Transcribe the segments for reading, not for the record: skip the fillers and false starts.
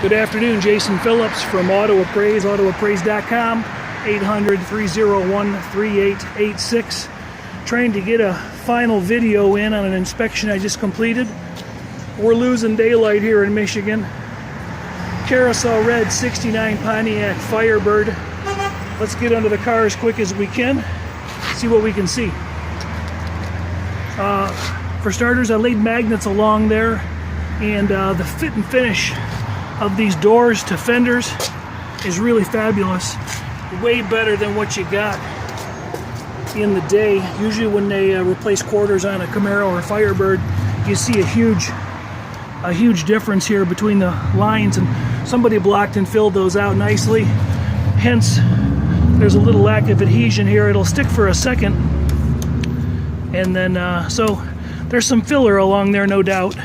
Good afternoon, Jason Phillips from Appraise, autoappraise.com, 800-301-3886. Trying to get a final video in on an inspection I just completed. We're losing daylight here in Michigan. Carousel red 69 Pontiac Firebird. Let's get under the car as quick as we can, see what we can see. For starters, I laid magnets along there, and the fit and finish of these doors to fenders is really fabulous. Way better than what you got in the day. Usually when they replace quarters on a Camaro or Firebird, you see a huge difference here between the lines, and somebody blocked and filled those out nicely. Hence, there's a little lack of adhesion here. It'll stick for a second, and then so there's some filler along there, no doubt,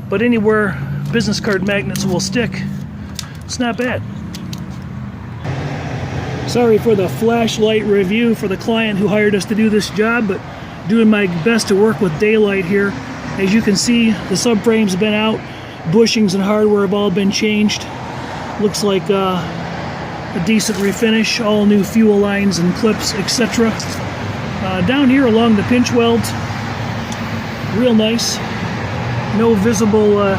but anywhere business card magnets will stick, it's not bad. Sorry for the flashlight review for the client who hired us to do this job, but doing my best to work with daylight here. As you can see, the subframe's been out, bushings and hardware have all been changed. Looks like a decent refinish, all new fuel lines and clips, etc. Down here along the pinch welds, real nice. No visible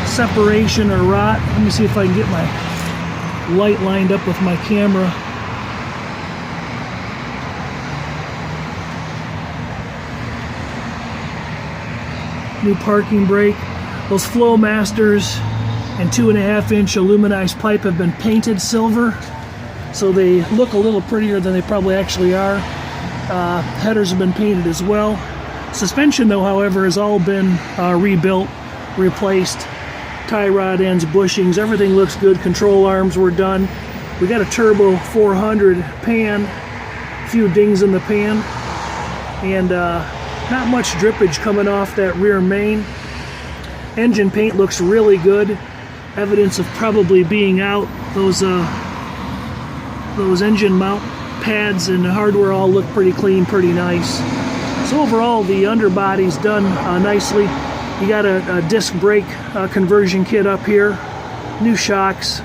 separation or rot. Let me see if I can get my light lined up with my camera. New parking brake. Those flow masters and 2.5-inch aluminized pipe have been painted silver, so they look a little prettier than they probably actually are. Headers have been painted as well. Suspension, though, however, has all been rebuilt, replaced. Tie rod ends, bushings, everything looks good. Control arms were done. We got a turbo 400 pan, a few dings in the pan, and not much drippage coming off that rear main. Engine paint looks really good. Evidence of probably being out. Those engine mount pads and the hardware all look pretty clean, pretty nice. So overall, the underbody's done nicely. You got a disc brake conversion kit up here, new shocks,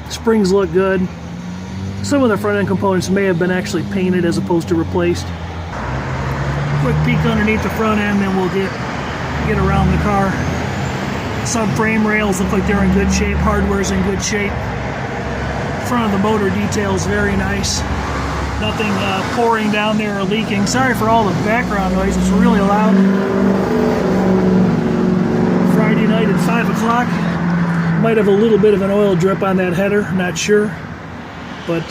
springs look good. Some of the front end components may have been actually painted as opposed to replaced. Quick peek underneath the front end, then we'll get around the car. Subframe rails look like they're in good shape, hardware's in good shape. Front of the motor detail's very nice. Nothing pouring down there or leaking. Sorry for all the background noise, it's really loud. Friday night at 5 o'clock. Might have a little bit of an oil drip on that header, not sure. But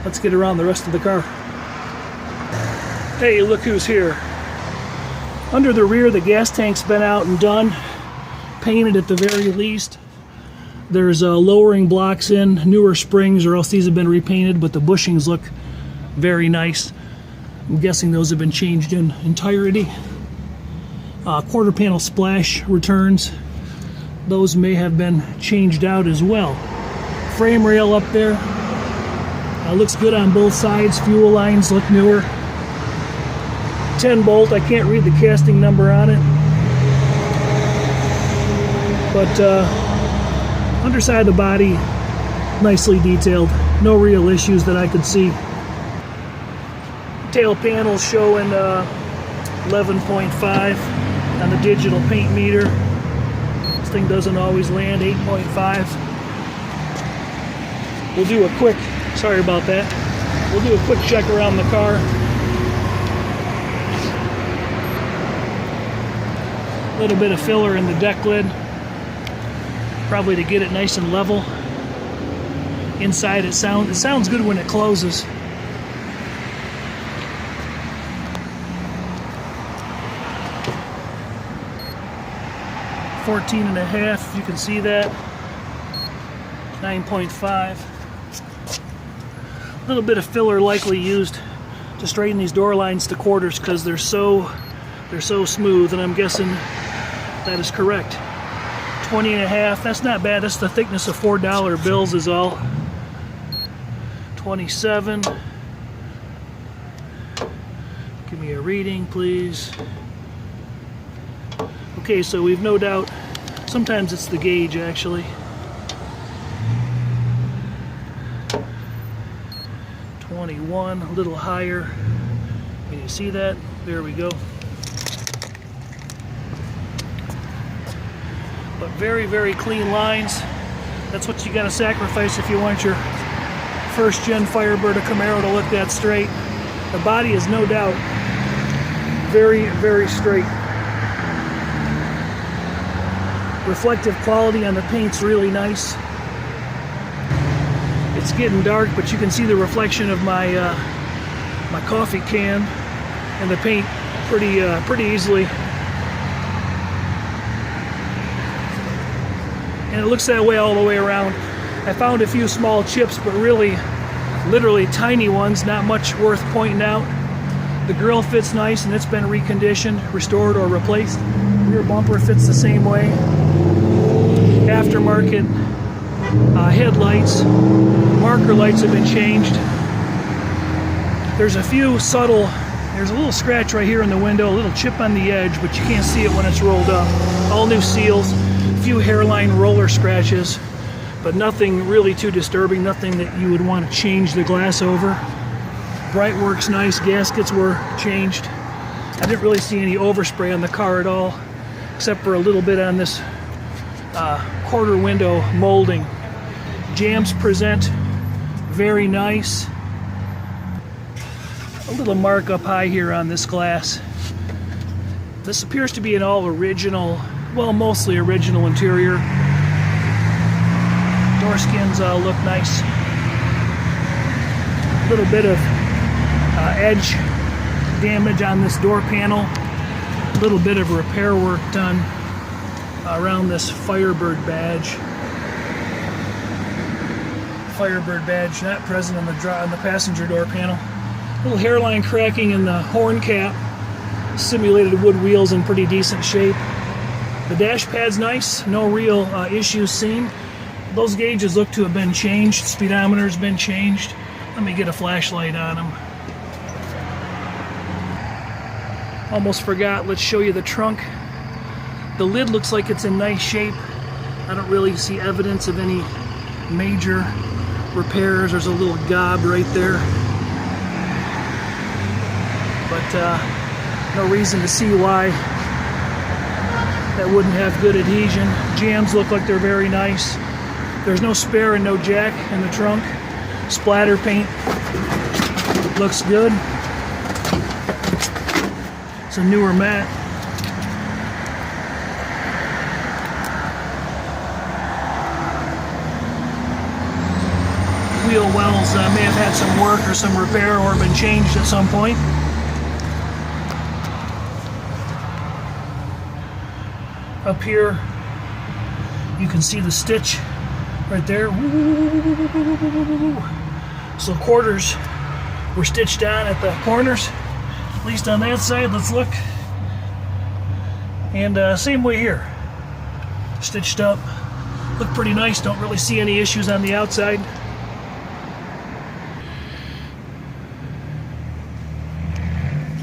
let's get around the rest of the car. Hey, look who's here. Under the rear, the gas tank's been out and done. Painted at the very least. There's lowering blocks in, newer springs, or else these have been repainted, but the bushings look very nice. I'm guessing those have been changed in entirety. Quarter panel splash returns, those may have been changed out as well. Frame rail up there, looks good on both sides. Fuel lines look newer. 10 bolt, I can't read the casting number on it, but underside of the body, nicely detailed. No real issues that I could see. Tail panels showing 11.5 on the digital paint meter. This thing doesn't always land, 8.5. We'll do a quick, sorry about that. We'll do a quick check around the car. A little bit of filler in the deck lid, probably to get it nice and level. Inside it sounds good when it closes. $14.5, you can see that. 9.5. A little bit of filler likely used to straighten these door lines to quarters because they're so smooth, and I'm guessing that is correct. 20.5, that's not bad. That's the thickness of $4 bills is all. 27. Give me a reading, please. Okay, so we've no doubt Sometimes it's the gauge, actually. 21, a little higher. Can you see that? There we go. But very, very clean lines. That's what you got to sacrifice if you want your first gen Firebird or Camaro to look that straight. The body is no doubt very, very straight. Reflective quality on the paint's really nice. It's getting dark, but you can see the reflection of my my coffee can and the paint pretty easily. And it looks that way all the way around. I found a few small chips, but really, literally tiny ones, not much worth pointing out. The grill fits nice and it's been reconditioned, restored, or replaced. Rear bumper fits the same way. Aftermarket headlights, marker lights have been changed. There's a few subtle, there's a little scratch right here in the window, a little chip on the edge, but you can't see it when it's rolled up. All new seals, a few hairline roller scratches, but nothing really too disturbing, nothing that you would want to change the glass over. Bright works nice, gaskets were changed. I didn't really see any overspray on the car at all, except for a little bit on this quarter window molding. Jams present very nice. A little mark up high here on this glass. This appears to be an all original, well, mostly original interior. Door skins look nice. A little bit of edge damage on this door panel. A little bit of repair work done around this Firebird badge. Firebird badge not present on the passenger door panel. A little hairline cracking in the horn cap. Simulated wood wheels in pretty decent shape. The dash pad's nice, no real issues seen. Those gauges look to have been changed. Speedometer's been changed. Let me get a flashlight on them. Almost forgot, let's show you the trunk. The lid looks like it's in nice shape. I don't really see evidence of any major repairs. There's a little gob right there. But no reason to see why that wouldn't have good adhesion. Jams look like they're very nice. There's no spare and no jack in the trunk. Splatter paint looks good. It's a newer mat. Wheel wells may have had some work or some repair or been changed at some point. Up here, you can see the stitch right there. So quarters were stitched on at the corners, at least on that side. Let's look. And same way here, stitched up. Look pretty nice. Don't really see any issues on the outside.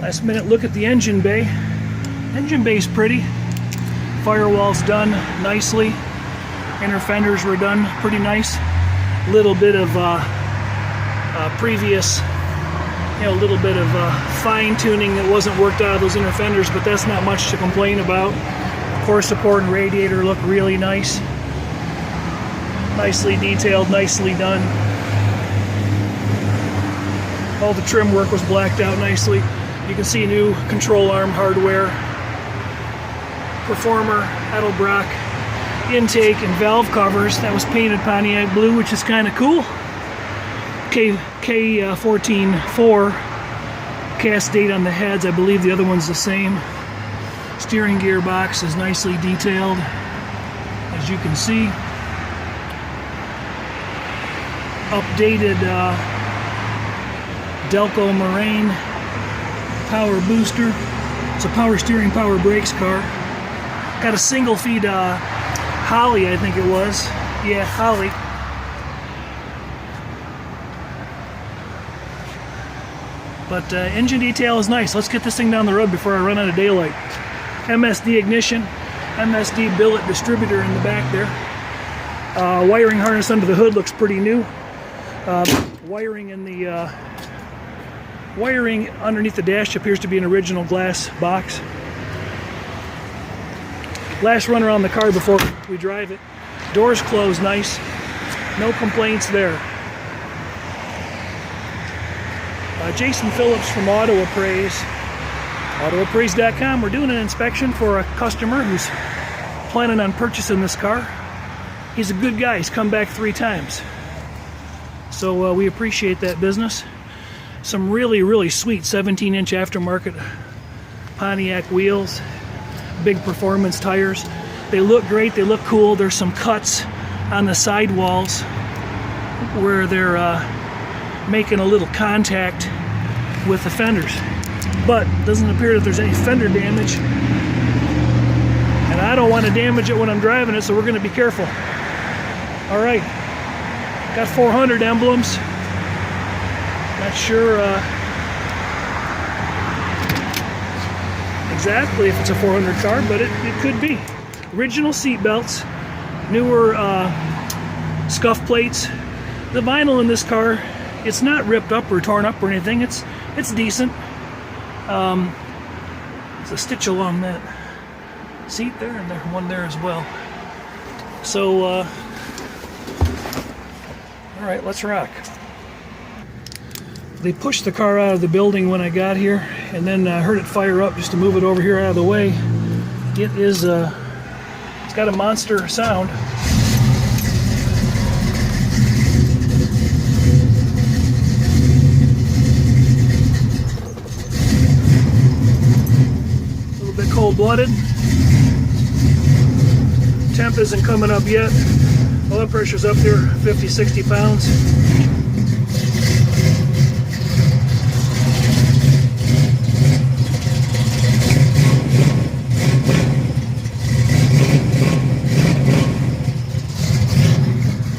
Last minute look at the engine bay. Engine bay's pretty. Firewall's done nicely. Inner fenders were done pretty nice. Little bit of previous, a little bit of fine tuning that wasn't worked out of those inner fenders, but that's not much to complain about. Core support and radiator look really nice. Nicely detailed, nicely done. All the trim work was blacked out nicely. You can see new control arm hardware. Performer, Edelbrock, intake and valve covers. That was painted Pontiac blue, which is kind of cool. K14-4 cast date on the heads. I believe the other one's the same. Steering gearbox is nicely detailed, as you can see. Updated Delco Moraine power booster. It's a power steering, power brakes car. Got a single feed Holly, I think it was. Yeah, Holly. But engine detail is nice. Let's get this thing down the road before I run out of daylight. MSD ignition. MSD billet distributor in the back there. Wiring harness under the hood looks pretty new. Wiring in the wiring underneath the dash appears to be an original glass box. Last run around the car before we drive it. Doors closed nice. No complaints there. Jason Phillips from Appraise. Autoappraise.com. We're doing an inspection for a customer who's planning on purchasing this car. He's a good guy. He's come back 3 times. So we appreciate that business. Some really, really sweet 17-inch aftermarket Pontiac wheels. Big performance tires. They look great. They look cool. There's some cuts on the sidewalls where they're making a little contact with the fenders. But it doesn't appear that there's any fender damage. And I don't want to damage it when I'm driving it, so we're going to be careful. All right. Got 400 emblems. Not sure exactly if it's a 400 car, but it could be. Original seat belts, newer scuff plates. The vinyl in this car, it's not ripped up or torn up or anything. It's decent. There's a stitch along that seat there, and there's one there as well. So, all right, let's rock. They pushed the car out of the building when I got here, and then I heard it fire up just to move it over here out of the way. It is, it's got a monster sound. A little bit cold-blooded. Temp isn't coming up yet. Oil pressure's up there, 50, 60 pounds.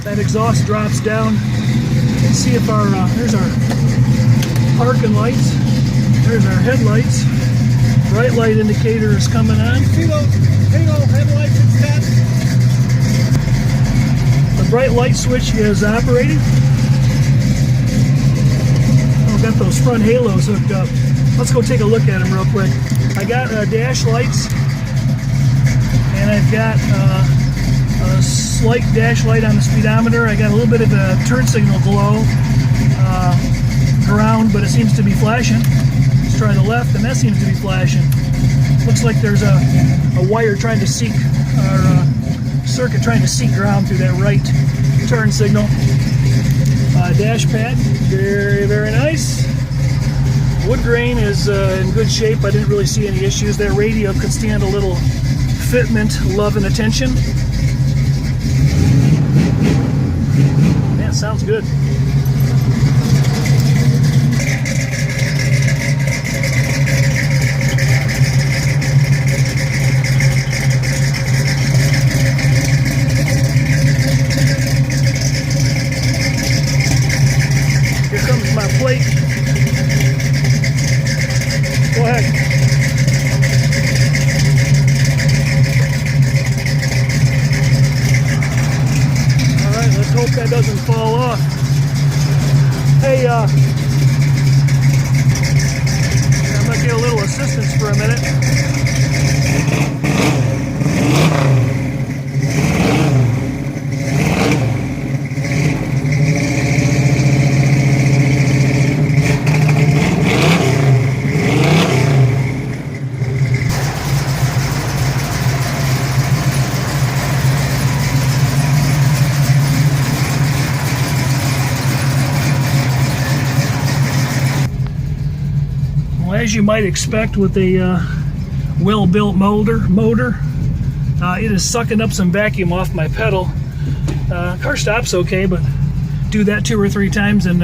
That exhaust drops down. Let's see if our, there's our parking lights. There's our headlights. Bright light indicator is coming on. Halo headlights instead. The bright light switch is operating. Oh, got those front halos hooked up. Let's go take a look at them real quick. I got dash lights, and I've got a slight dash light on the speedometer. I got a little bit of a turn signal glow around, but it seems to be flashing. Let's try the left, and that seems to be flashing. Looks like there's a wire trying to seek, or a circuit trying to seek ground through that right turn signal. Dash pad, very, very nice. Wood grain is in good shape. I didn't really see any issues. That radio could stand a little fitment, love, and attention. Man, sounds good. Here comes my plate. Go ahead. Let's hope that doesn't fall off. Hey, I'm gonna get a little assistance for a minute. As you might expect with a well-built motor, it is sucking up some vacuum off my pedal. Car stops okay, but do that 2 or 3 times, and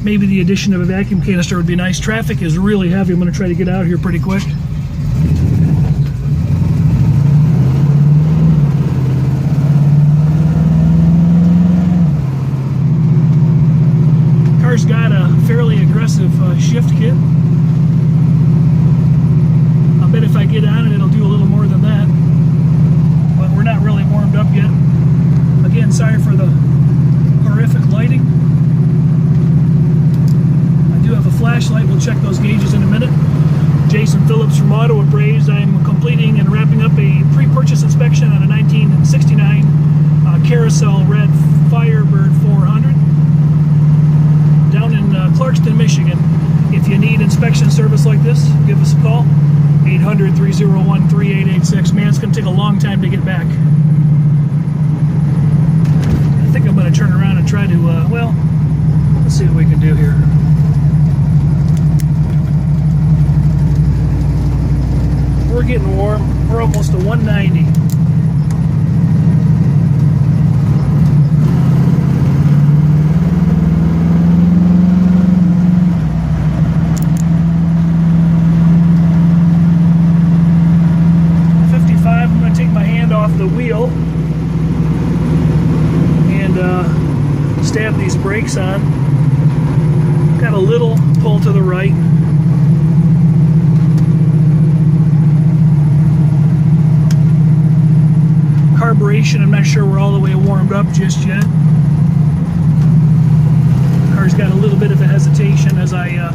maybe the addition of a vacuum canister would be nice. Traffic is really heavy. I'm going to try to get out here pretty quick. Car's got a fairly aggressive shift kit. If I get on it, it'll do a little more than that. again, sorry for the horrific lighting. I do have a flashlight. We'll check those gauges in a minute. Jason Phillips from Auto Appraise. I'm completing and wrapping up a pre-purchase inspection on a 1969 Carousel Red Firebird 400 down in Clarkston, Michigan. If you need inspection service like this, give us a call. 800-301-3886. Man, it's going to take a long time to get back. I think I'm going to turn around and try to, well, let's see what we can do here. We're getting warm. We're almost to 190. The wheel and stab these brakes on. Got a little pull to the right. Carburation, I'm not sure we're all the way warmed up just yet. Car's got a little bit of a hesitation as I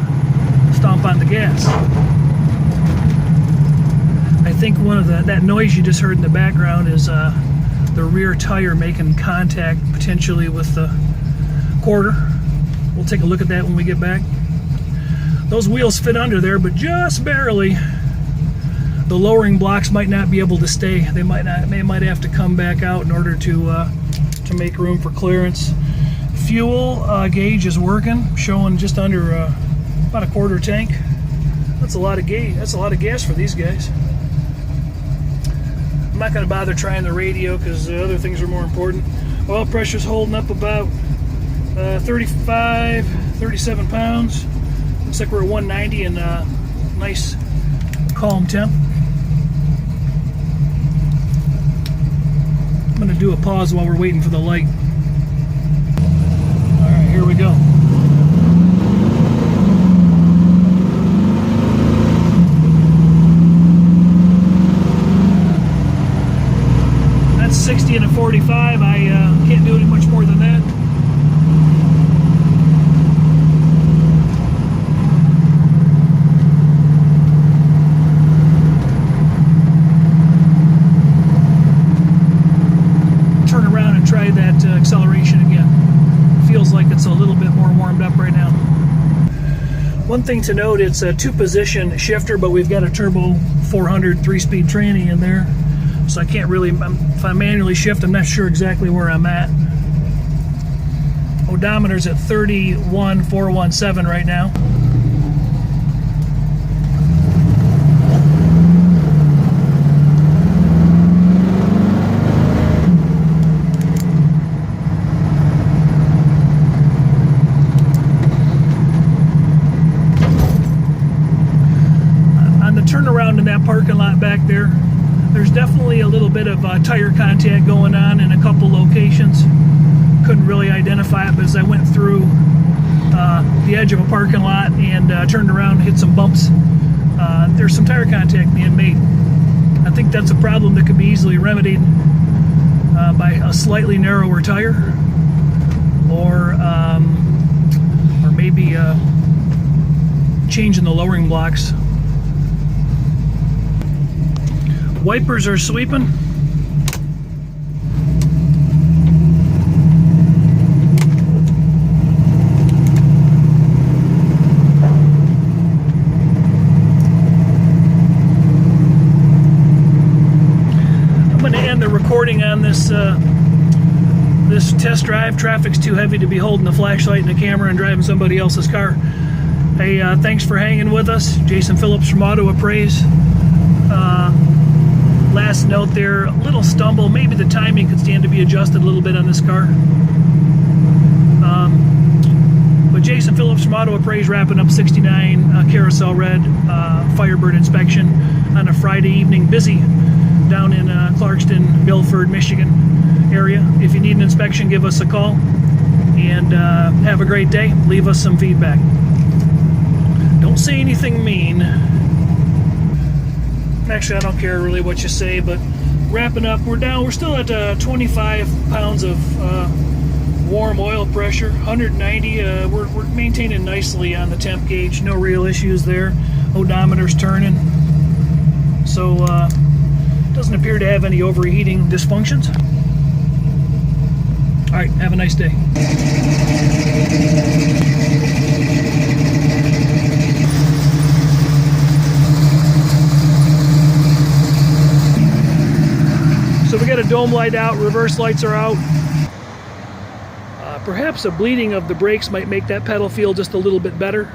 stomp on the gas. I think one of that noise you just heard in the background is the rear tire making contact potentially with the quarter. We'll take a look at that when we get back. Those wheels fit under there, but just barely. The lowering blocks might not be able to stay. They might have to come back out in order to make room for clearance. Fuel gauge is working, showing just under about a quarter tank. That's a lot of gas. That's a lot of gas for these guys. I'm not going to bother trying the radio because other things are more important. Oil pressure's holding up about 35, 37 pounds. Looks like we're at 190 and nice calm temp. I'm going to do a pause while we're waiting for the light. All right, here we go. That's 60 and a 45. I can't do any much more than that. Turn around and try that acceleration again. Feels like it's a little bit more warmed up right now. One thing to note, it's a 2-position shifter, but we've got a turbo 400 3-speed tranny in there. So I can't really, if I manually shift, I'm not sure exactly where I'm at. Odometer's at 31,417 right now. On the turnaround in that parking lot back there, there's definitely a little bit of tire contact going on in a couple locations. Couldn't really identify it, but as I went through the edge of a parking lot and turned around and hit some bumps, there's some tire contact being made. I think that's a problem that could be easily remedied by a slightly narrower tire, or maybe changing the lowering blocks. Wipers are sweeping. I'm going to end the recording on this this test drive. Traffic's too heavy to be holding the flashlight and the camera and driving somebody else's car. Hey, thanks for hanging with us. Jason Phillips from Auto Appraise. Last note there, a little stumble. Maybe the timing could stand to be adjusted a little bit on this car. But Jason Phillips from Auto Appraise wrapping up 69 Carousel Red Firebird inspection on a Friday evening. Busy down in Clarkston, Milford, Michigan area. If you need an inspection, give us a call. And have a great day. Leave us some feedback. Don't say anything mean. Actually, I don't care really what you say, but wrapping up. We're still at 25 pounds of warm oil pressure, 190. We're maintaining nicely on the temp gauge. No real issues there. Odometer's turning. So doesn't appear to have any overheating dysfunctions. All right, have a nice day. So we got a dome light out, reverse lights are out. Perhaps a bleeding of the brakes might make that pedal feel just a little bit better.